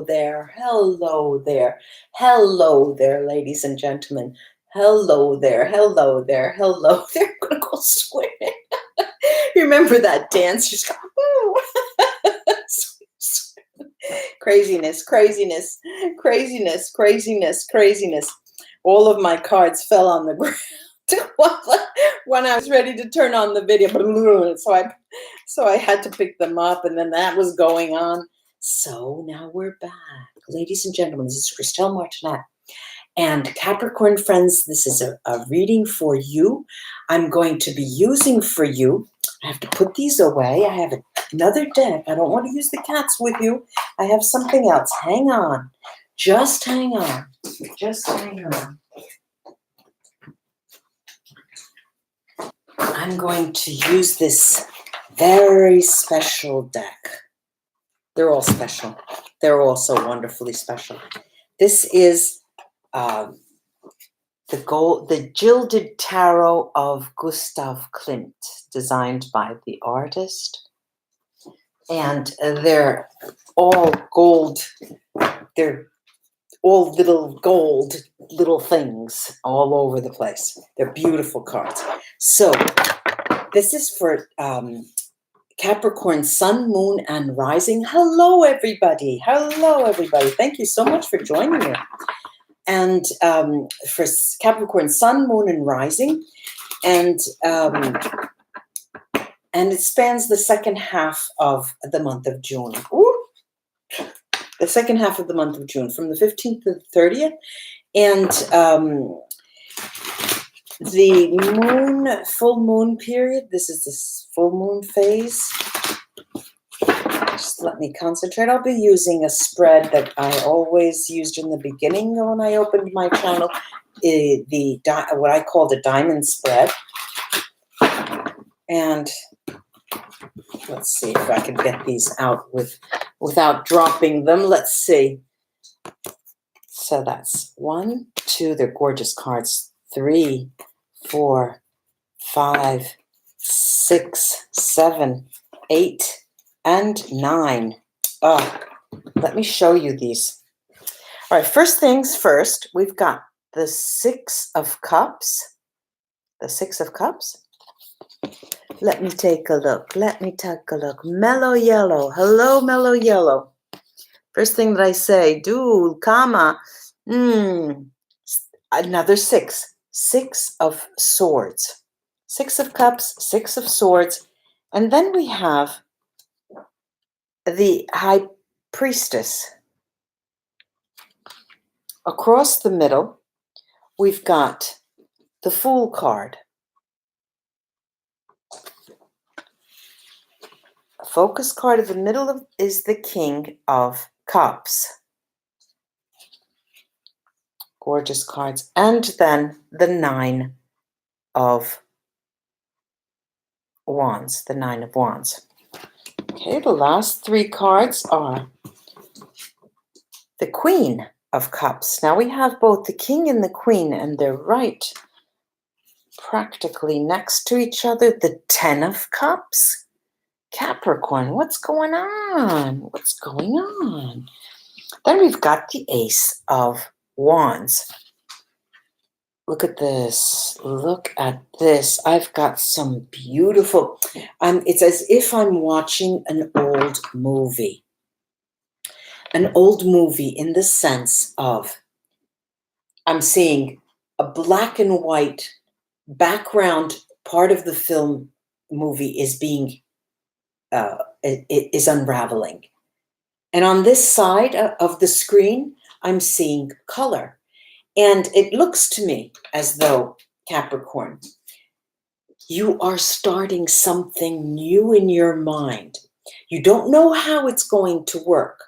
there, hello there, hello there, ladies and gentlemen. Hello there, hello there, hello there. I'm gonna go swimming. Remember that dance? Just go, craziness, craziness, craziness, craziness, craziness. All of my cards fell on the ground when I was ready to turn on the video. So I had to pick them up, and then that was going on. So now we're back. Ladies and gentlemen, this is Christelle Martinette. And Capricorn friends, this is a reading for you. I'm going to be using for you. I have to put these away. I have another deck. I don't want to use the cats with you. I have something else. Hang on. Just hang on. Just hang on. I'm going to use this very special deck. They're all special. They're all so wonderfully special. This is the Gilded Tarot of Gustav Klimt, designed by the artist. And they're all gold. They're all little gold little things all over the place. They're beautiful cards. So this is for Capricorn Sun, Moon, and Rising. Hello, everybody. Hello, everybody. Thank you so much for joining me. And for Capricorn Sun, Moon, and Rising. And it spans the second half of the month of June. Ooh. The second half of the month of June, from the 15th to the 30th. And the full moon period, this is this full moon phase. Just let me concentrate. I'll be using a spread that I always used in the beginning when I opened my channel, what I called a diamond spread. And let's see if I can get these out without dropping them. Let's see. So that's 1, 2, they're gorgeous cards. 3, 4, 5, 6, 7, 8, and 9. Oh, let me show you these. All right, first things first, we've got the 6 of Cups. The 6 of Cups. Let me take a look. Let me take a look. Mellow yellow. Hello, mellow yellow. First thing that I say, do, comma. Another 6. 6 of Swords. 6 of Cups, 6 of Swords. And then we have the High Priestess. Across the middle, we've got the Fool card. A focus card in the middle is the King of Cups. Gorgeous cards. And then the 9 of Wands. The 9 of Wands. Okay, the last 3 cards are the Queen of Cups. Now we have both the King and the Queen, and they're right practically next to each other. The 10 of Cups. Capricorn, what's going on? What's going on? Then we've got the Ace of Wands. Look at this. Look at this. I've got some beautiful, it's as if I'm watching an old movie. An old movie in the sense of I'm seeing a black and white background part of the film movie is being is unraveling. And on this side of the screen, I'm seeing color. And it looks to me as though, Capricorn, you are starting something new in your mind. You don't know how it's going to work,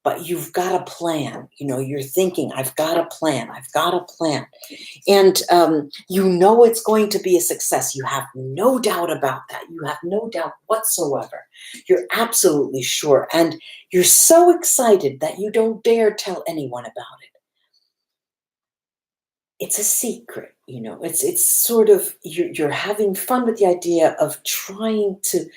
but you've got a plan. You know, you're thinking, I've got a plan. I've got a plan. And you know it's going to be a success. You have no doubt about that. You have no doubt whatsoever. You're absolutely sure. And you're so excited that you don't dare tell anyone about it. It's a secret, you know. It's sort of, you're having fun with the idea of trying to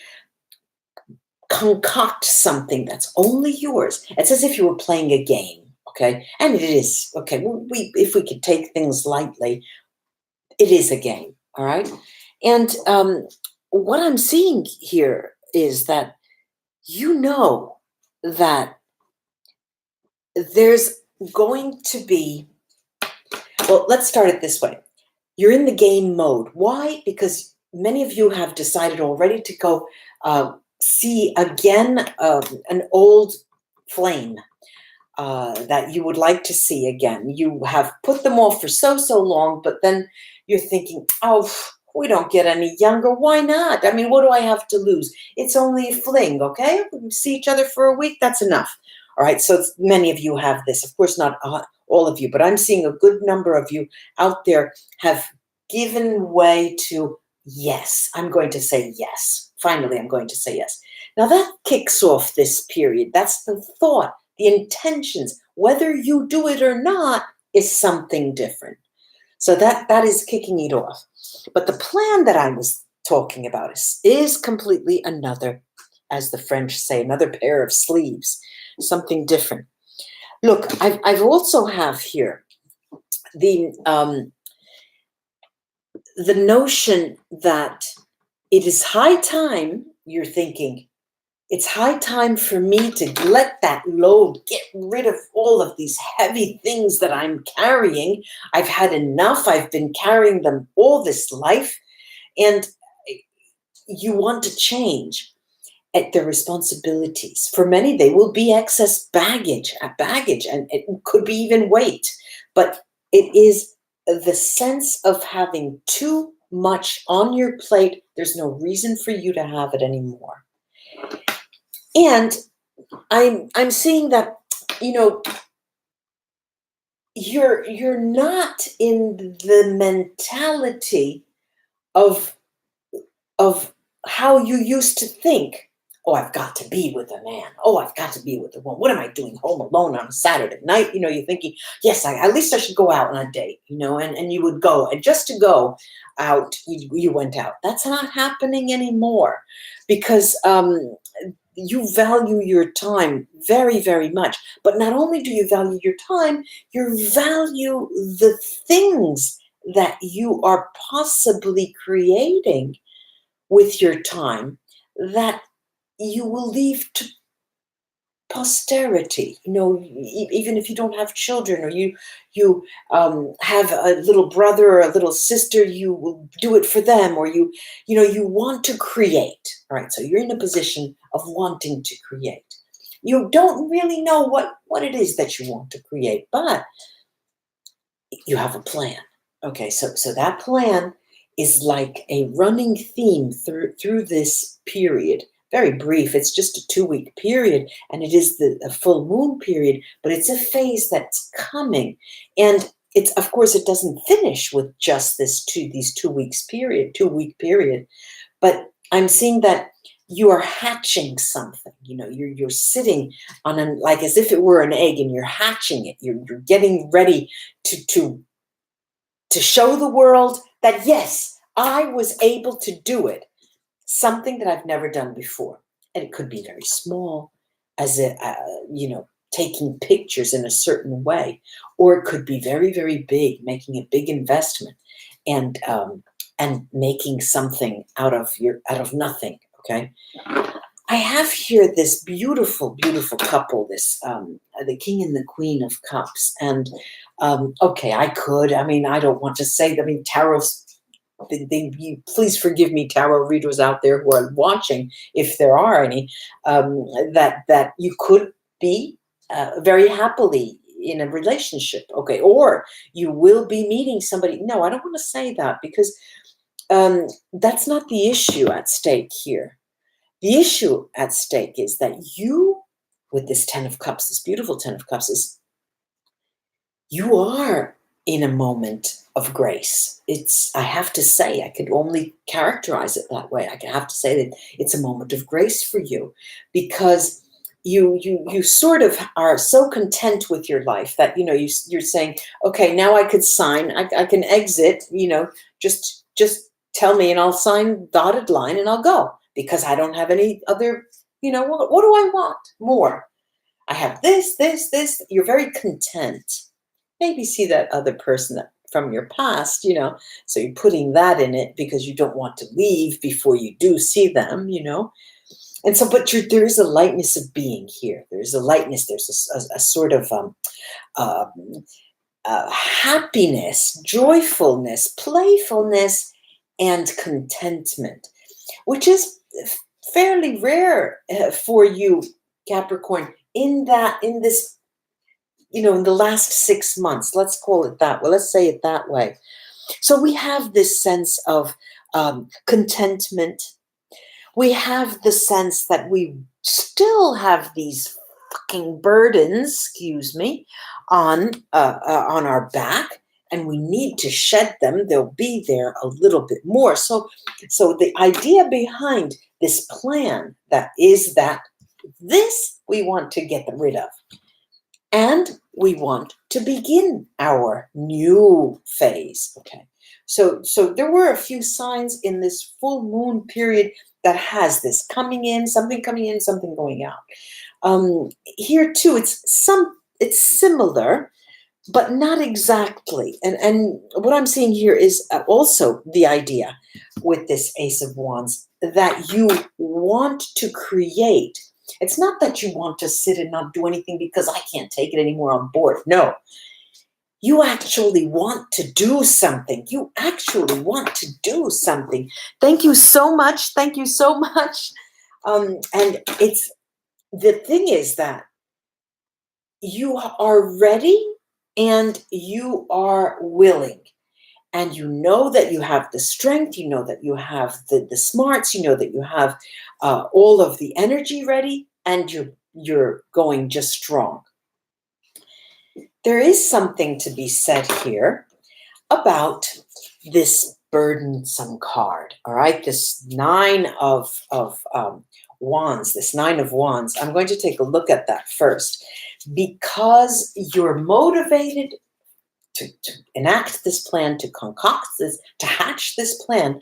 concoct something that's only yours. It's as if you were playing a game, okay? And it is, okay, if we could take things lightly, it is a game, all right? And what I'm seeing here is that you know that there's going to be, well, let's start it this way. You're in the game mode. Why? Because many of you have decided already to go see again an old flame that you would like to see again. You have put them off for so long, but then you're thinking, oh, we don't get any younger. Why not? I mean, what do I have to lose? It's only a fling, okay? We see each other for a week. That's enough. All right, so many of you have this. Of course, not all of you, but I'm seeing a good number of you out there have given way to yes. I'm going to say yes. Finally, I'm going to say yes. Now, that kicks off this period. That's the thought, the intentions. Whether you do it or not is something different. So that is kicking it off. But the plan that I was talking about is completely another, as the French say, another pair of sleeves, something different. Look, I've also have here the notion that it is high time, you're thinking, it's high time for me to let that load, get rid of all of these heavy things that I'm carrying. I've had enough. I've been carrying them all this life. And you want to change at their responsibilities. For many, they will be excess baggage, and it could be even weight. But it is the sense of having too much on your plate. There's no reason for you to have it anymore. And I'm seeing that, you know, you're not in the mentality of how you used to think. Oh, I've got to be with a man. Oh, I've got to be with a woman. What am I doing home alone on a Saturday night? You know, you're thinking, yes, at least I should go out on a date, you know, and you would go. And just to go out, you went out. That's not happening anymore because you value your time very, very much. But not only do you value your time, you value the things that you are possibly creating with your time that you will leave to posterity. You know, even if you don't have children, or you have a little brother or a little sister, you will do it for them, or you want to create. All right, so you're in a position of wanting to create. You don't really know what it is that you want to create, but you have a plan. Okay, so that plan is like a running theme through this period. Very brief. It's just a 2-week period, and it is a full moon period, but it's a phase that's coming. And it's, of course, it doesn't finish with just these 2 weeks period, 2-week period. But I'm seeing that you are hatching something. You know, you're sitting on like as if it were an egg, and you're hatching it. You're getting ready to show the world that yes, I was able to do it. Something that I've never done before. And it could be very small, as taking pictures in a certain way, or it could be very, very big, making a big investment and making something out of nothing. Okay. I have here this beautiful, beautiful couple, this the King and the Queen of Cups. And okay, I don't want to say, tarot's, please forgive me, tarot readers out there who are watching, if there are any, that you could be very happily in a relationship, okay, or you will be meeting somebody. No, I don't want to say that, because that's not the issue at stake here. The issue at stake is that you, with this 10 of Cups, this beautiful 10 of Cups, is you are in a moment of grace. I have to say, I could only characterize it that way. I have to say that it's a moment of grace for you, because you sort of are so content with your life that, you're saying, okay, now I could sign, I can exit, just tell me and I'll sign dotted line and I'll go, because I don't have any other You know, what do I want more? I have this, this, this. You're very content. Maybe see that other person that from your past, you know, so you're putting that in it because you don't want to leave before you do see them, you know. And so, but there is a lightness of being here. There's a lightness. There's a sort of uh, happiness, joyfulness, playfulness, and contentment, which is fairly rare for you, Capricorn, in this, you know, in the last 6 months. Let's call it that. Well, let's say it that way. So we have this sense of contentment. We have the sense that we still have these fucking burdens, excuse me, on our back, and we need to shed them. They'll be there a little bit more. So the idea behind this plan that is that this we want to get rid of, and we want to begin our new phase. Okay, so there were a few signs in this full moon period that has this coming in, something going out. Here too, it's similar, but not exactly. And what I'm seeing here is also the idea with this Ace of Wands that you want to create. It's not that you want to sit and not do anything because I can't take it anymore on board. No. You actually want to do something. You actually want to do something. Thank you so much. Thank you so much. And it's the thing is that you are ready and you are willing. And you know that you have the strength. You know that you have the smarts. You know that you have all of the energy ready, and you're going just strong. There is something to be said here about this burdensome card, all right? This Nine of Wands, this Nine of Wands. I'm going to take a look at that first because you're motivated to enact this plan, to concoct this, to hatch this plan,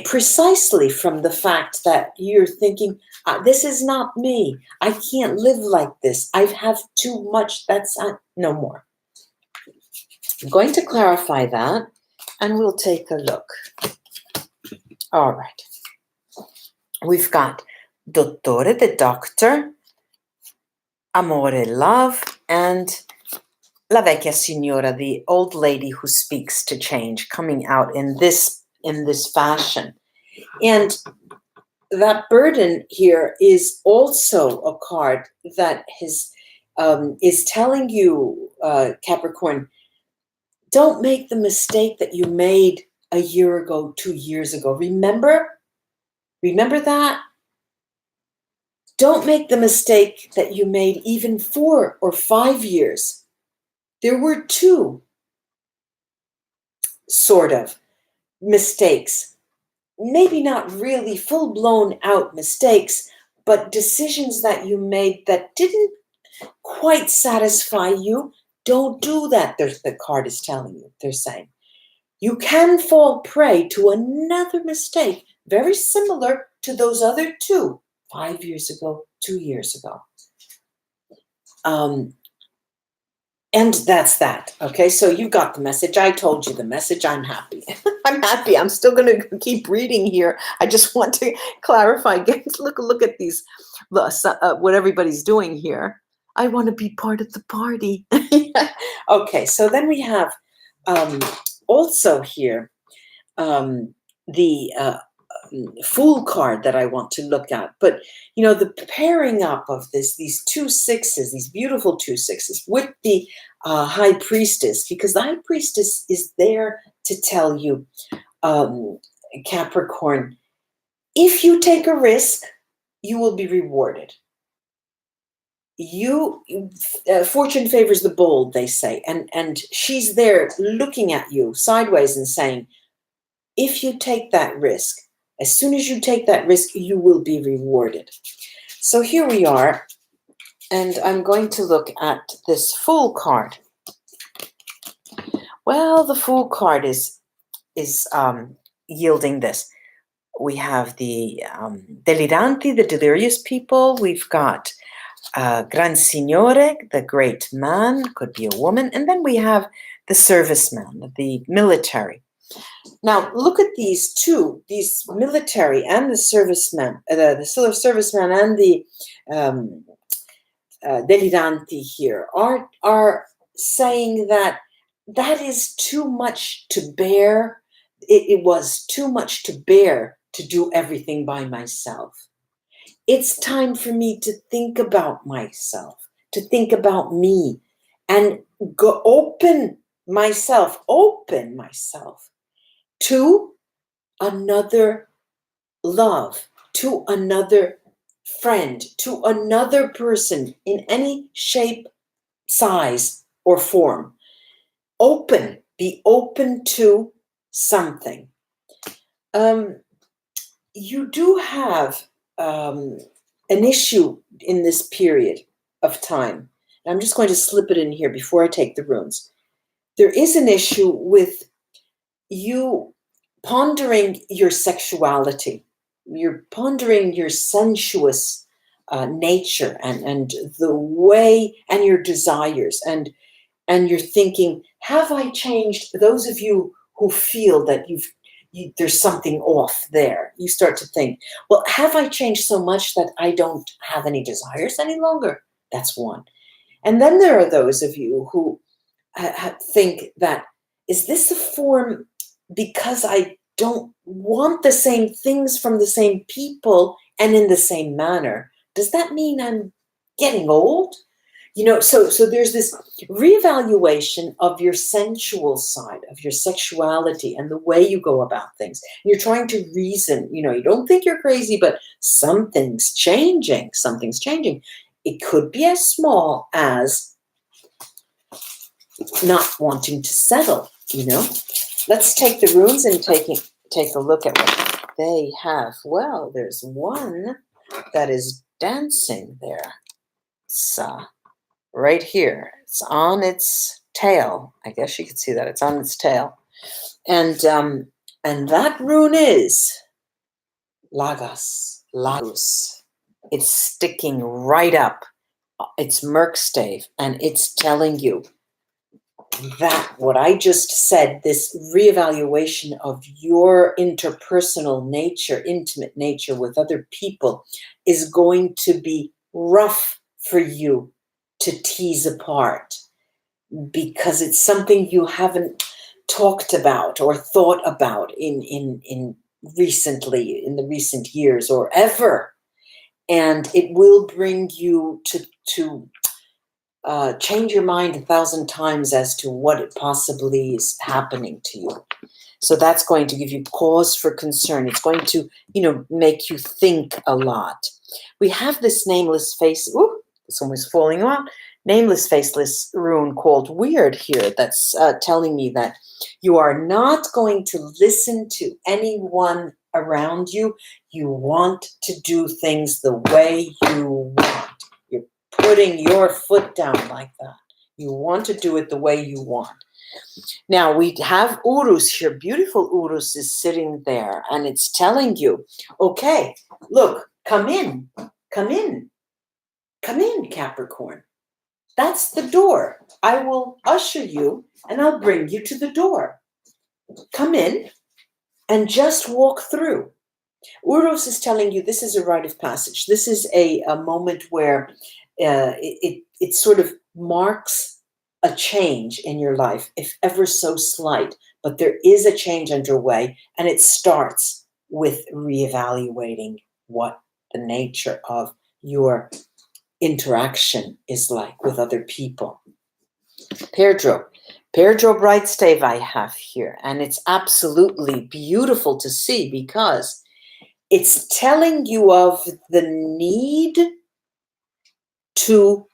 precisely from the fact that you're thinking, this is not me. I can't live like this. I have too much. That's no more. I'm going to clarify that, and we'll take a look. All right. We've got Dottore, the doctor, Amore, love, and La Vecchia Signora, the old lady who speaks to change, coming out in this fashion. And that burden here is also a card that is telling you, Capricorn, don't make the mistake that you made a year ago, 2 years ago. Remember that? Don't make the mistake that you made even 4 or 5 years. There were 2 sort of mistakes. Maybe not really full-blown out mistakes, but decisions that you made that didn't quite satisfy you. Don't do that, the card is telling you. They're saying you can fall prey to another mistake very similar to those other 2, 5 years ago, 2 years ago. And that's that. Okay, so you got the message. I told you the message. I'm happy. I'm happy. I'm still going to keep reading here. I just want to clarify. Look at these, what everybody's doing here. I want to be part of the party. Okay, so then we have also here the Fool card that I want to look at. But, you know, the pairing up of these 2 sixes, these beautiful 2 sixes with the High Priestess, because the High Priestess is there to tell you, Capricorn, if you take a risk, you will be rewarded. Fortune favors the bold, they say. And she's there looking at you sideways and saying, if you take that risk, as soon as you take that risk, you will be rewarded. So here we are, and I'm going to look at this Fool card. Well, the Fool card is yielding this. We have the deliranti, the delirious people. We've got gran signore, the great man, could be a woman. And then we have the serviceman, the military. Now, look at these two, these military and the serviceman, the serviceman and the deliranti here are saying that that is too much to bear. It was too much to bear to do everything by myself. It's time for me to think about myself, to think about me, and go open myself to another love, to another friend, to another person in any shape, size, or form. Be open to something. You do have an issue in this period of time. I'm just going to slip it in here before I take the runes. There is an issue with you pondering your sexuality. You're pondering your sensuous nature and the way and your desires, and you're thinking, have I changed? Those of you who feel that there's something off there, you start to think, well, have I changed so much that I don't have any desires any longer? That's one. And then there are those of you who think that, is this a form because I don't want the same things from the same people and in the same manner? Does that mean I'm getting old? So there's this reevaluation of your sensual side, of your sexuality and the way you go about things. You're trying to reason, you don't think you're crazy, but something's changing. It could be as small as not wanting to settle, Let's take the runes and take a look at what they have. Well, there's one that is dancing there. It's right here. It's on its tail. I guess you can see that. It's on its tail. And that rune is Lagus. It's sticking right up. It's Merkstave, and it's telling you that what I just said, this reevaluation of your interpersonal nature, intimate nature with other people, is going to be rough for you to tease apart, because it's something you haven't talked about or thought about in recently, in the recent years or ever. And it will bring you to change your mind 1,000 times as to what it possibly is happening to you. So that's going to give you cause for concern. It's going to, make you think a lot. We have this nameless face. Ooh, this one was falling out. Nameless, faceless rune called Weird here. That's telling me that you are not going to listen to anyone around you. You want to do things the way you want. Putting your foot down like that. You want to do it the way you want. Now, we have Urus here. Beautiful Urus is sitting there, and it's telling you, okay, look, come in, Capricorn. That's the door. I will usher you, and I'll bring you to the door. Come in and just walk through. Urus is telling you this is a rite of passage. This is a moment where it sort of marks a change in your life, if ever so slight, but there is a change underway, and it starts with reevaluating what the nature of your interaction is like with other people. Pedro Bright Stave I have here, and it's absolutely beautiful to see because it's telling you of the need to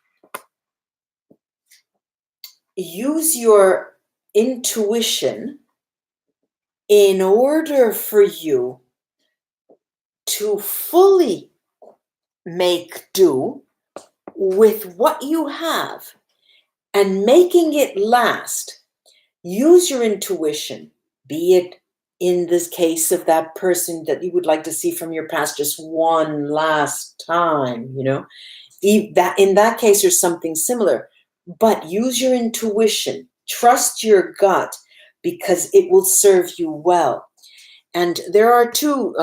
use your intuition in order for you to fully make do with what you have and making it last. Use your intuition, be it in this case of that person that you would like to see from your past just one last time, you know, that in that case, there's something similar, but use your intuition, trust your gut, because it will serve you well. And there are two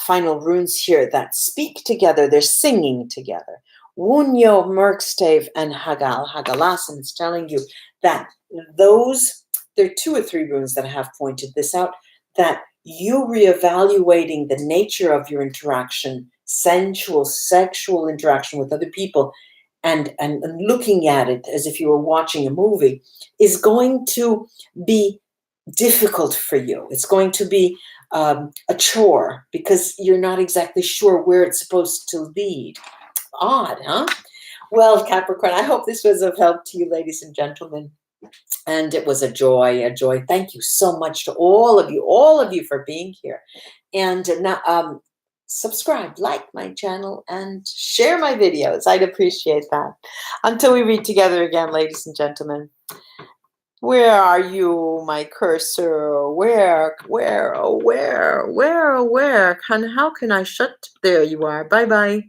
final runes here that speak together. They're singing together. Wunyo, Merkstave, and Hagal. Hagalasan is telling you that there are 2 or 3 runes that have pointed this out, that you reevaluating the nature of your interaction, sensual, sexual interaction with other people, and looking at it as if you were watching a movie, is going to be difficult for you. It's going to be a chore because you're not exactly sure where it's supposed to lead. Odd, huh? Well, Capricorn, I hope this was of help to you, ladies and gentlemen. And it was a joy, a joy. Thank you so much to all of you for being here. And now, subscribe, like my channel, and share my videos. I'd appreciate that. Until we read together again, ladies and gentlemen. Where are you, my cursor? Where? And how can I shut? There you are. Bye-bye.